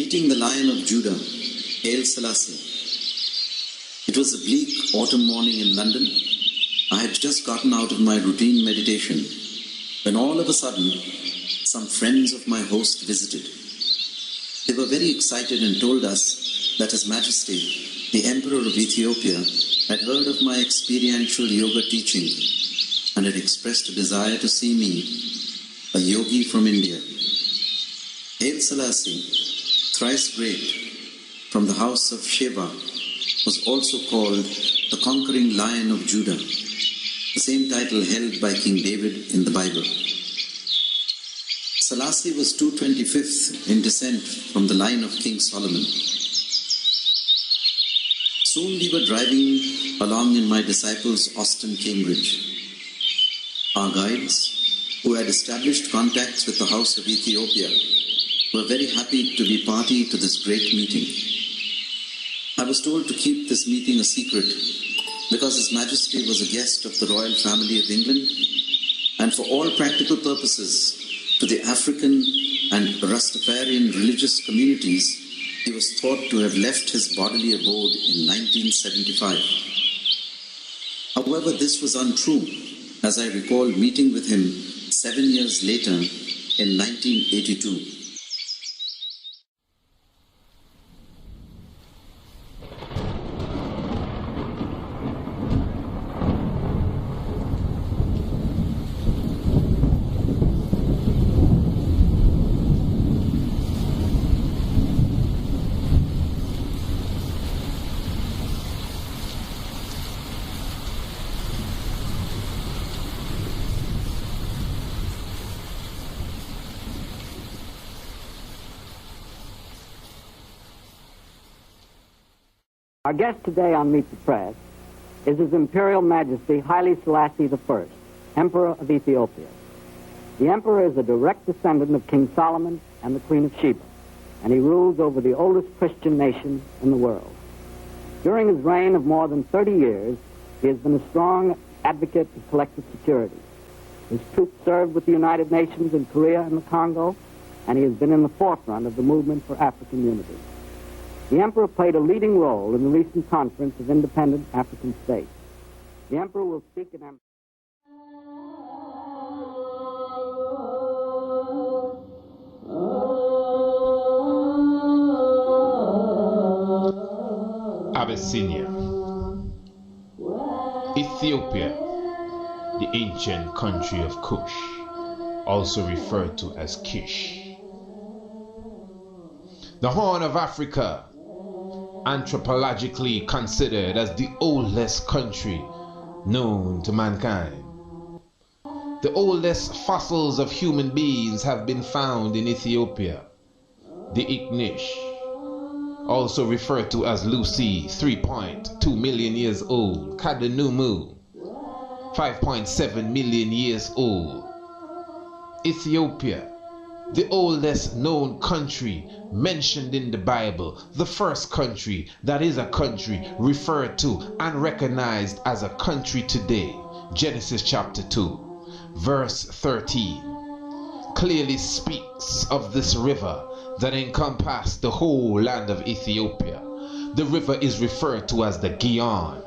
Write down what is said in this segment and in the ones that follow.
Meeting the Lion of Judah, Haile Selassie. It was a bleak autumn morning in London. I had just gotten out of my routine meditation when all of a sudden some friends of my host visited. They were very excited and told us that His Majesty, the Emperor of Ethiopia, had heard of my experiential yoga teaching and had expressed a desire to see me, a yogi from India. Haile Selassie, thrice great, from the house of Sheba, was also called the conquering Lion of Judah, the same title held by King David in the Bible. Selassie was 225th in descent from the line of King Solomon. Soon we were driving along in my disciples' Austin, Cambridge. Our guides, who had established contacts with the House of Ethiopia, were very happy to be party to this great meeting. I was told to keep this meeting a secret because His Majesty was a guest of the royal family of England, and for all practical purposes, to the African and Rastafarian religious communities, he was thought to have left his bodily abode in 1975. However, this was untrue, as I recall meeting with him 7 years later in 1982. Our guest today on Meet the Press is His Imperial Majesty Haile Selassie I, Emperor of Ethiopia. The Emperor is a direct descendant of King Solomon and the Queen of Sheba, and he rules over the oldest Christian nation in the world. During his reign of more than 30 years, he has been a strong advocate of collective security. His troops served with the United Nations in Korea and the Congo, and he has been in the forefront of the movement for African unity. The Emperor played a leading role in the recent conference of independent African states. The Emperor will speak in Abyssinia, Ethiopia, the ancient country of Kush, also referred to as Kish. The Horn of Africa, anthropologically considered as the oldest country known to mankind. The oldest fossils of human beings have been found in Ethiopia. The Ignish, also referred to as Lucy, 3.2 million years old. Kadenumu, 5.7 million years old. Ethiopia, the oldest known country mentioned in the Bible, the first country that is a country referred to and recognized as a country today. Genesis chapter 2, verse 13, clearly speaks of this river that encompassed the whole land of Ethiopia. The river is referred to as the Gihon.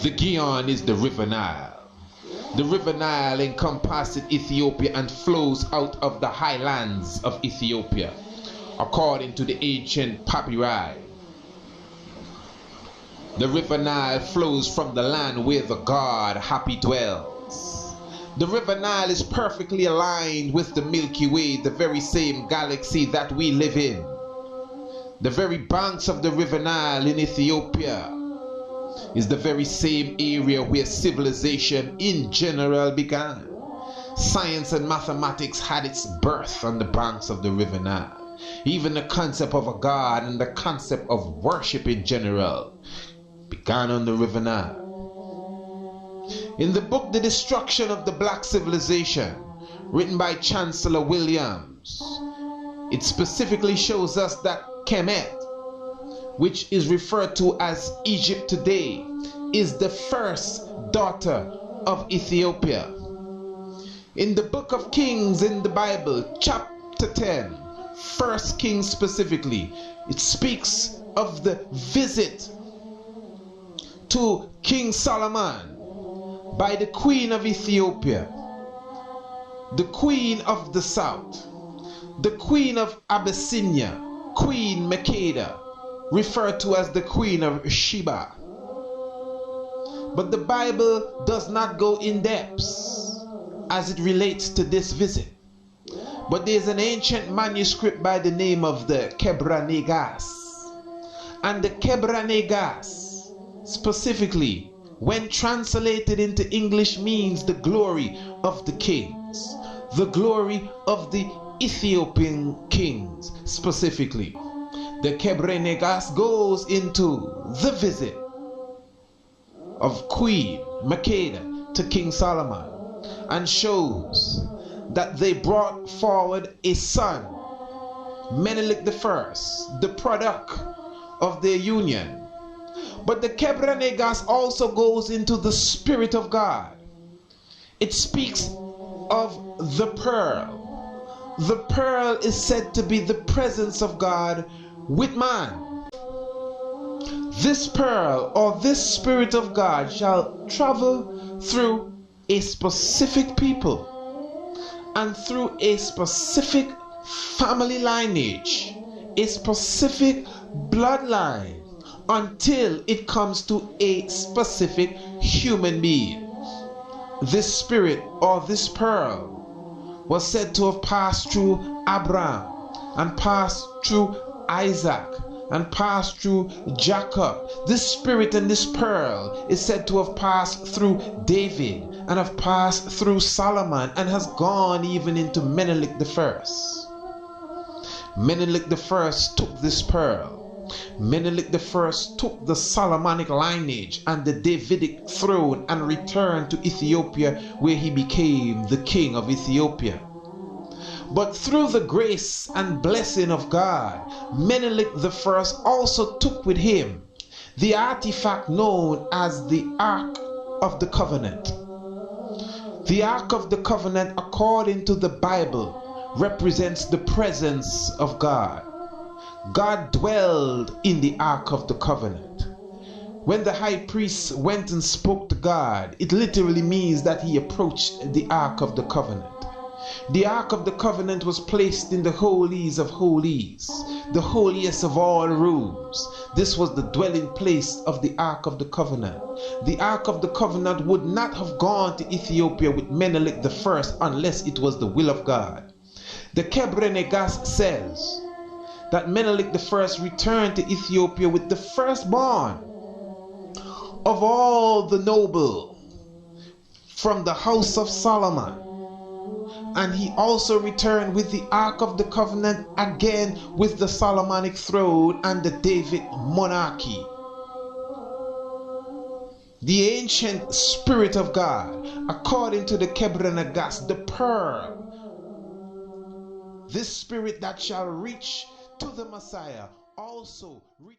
The Gihon is the river Nile. The river Nile encompasses Ethiopia and flows out of the highlands of Ethiopia, according to the ancient papyri. The river Nile flows from the land where the god Hapi dwells. The river Nile is perfectly aligned with the Milky Way, the very same galaxy that we live in. The very banks of the river Nile in Ethiopia is the very same area where civilization in general began. Science and mathematics had its birth on the banks of the river Nile. Even the concept of a god and the concept of worship in general began on the river Nile. In the book The Destruction of the Black Civilization, written by Chancellor Williams, it specifically shows us that Kemet, which is referred to as Egypt today, is the first daughter of Ethiopia. In the book of Kings in the Bible, chapter 10, 1 Kings specifically, it speaks of the visit to King Solomon by the Queen of Ethiopia, the Queen of the South, the Queen of Abyssinia, Queen Makeda, referred to as the Queen of Sheba. But the Bible does not go in depth as it relates to this visit. But there is an ancient manuscript by the name of the Kebra Negas. And the Kebra Negas, specifically, when translated into English, means the glory of the kings, the glory of the Ethiopian kings specifically. The Kebra Negas goes into the visit of Queen Makeda to King Solomon and shows that they brought forward a son, Menelik I, the product of their union. But the Kebra Negas also goes into the Spirit of God. It speaks of the pearl. The pearl is said to be the presence of God with man. This pearl or this Spirit of God shall travel through a specific people and through a specific family lineage, a specific bloodline, until it comes to a specific human being. This spirit or this pearl was said to have passed through Abraham and passed through Isaac and passed through Jacob. This spirit and this pearl is said to have passed through David and have passed through Solomon and has gone even into Menelik I. Menelik I took this pearl. Menelik I took the Solomonic lineage and the Davidic throne and returned to Ethiopia, where he became the king of Ethiopia. But through the grace and blessing of God, Menelik I also took with him the artifact known as the Ark of the Covenant. The Ark of the Covenant, according to the Bible, represents the presence of God. God dwelled in the Ark of the Covenant. When the high priest went and spoke to God, it literally means that he approached the Ark of the Covenant. The Ark of the Covenant was placed in the holies of holies, the holiest of all rooms. This was the dwelling place of the Ark of the Covenant. The Ark of the Covenant would not have gone to Ethiopia with Menelik I unless it was the will of God. The Kebra Negas says that Menelik I returned to Ethiopia with the firstborn of all the noble from the house of Solomon. And he also returned with the Ark of the Covenant, again with the Solomonic throne and the David monarchy. The ancient Spirit of God, according to the Kebra Negas, the pearl, this spirit that shall reach to the Messiah, also reach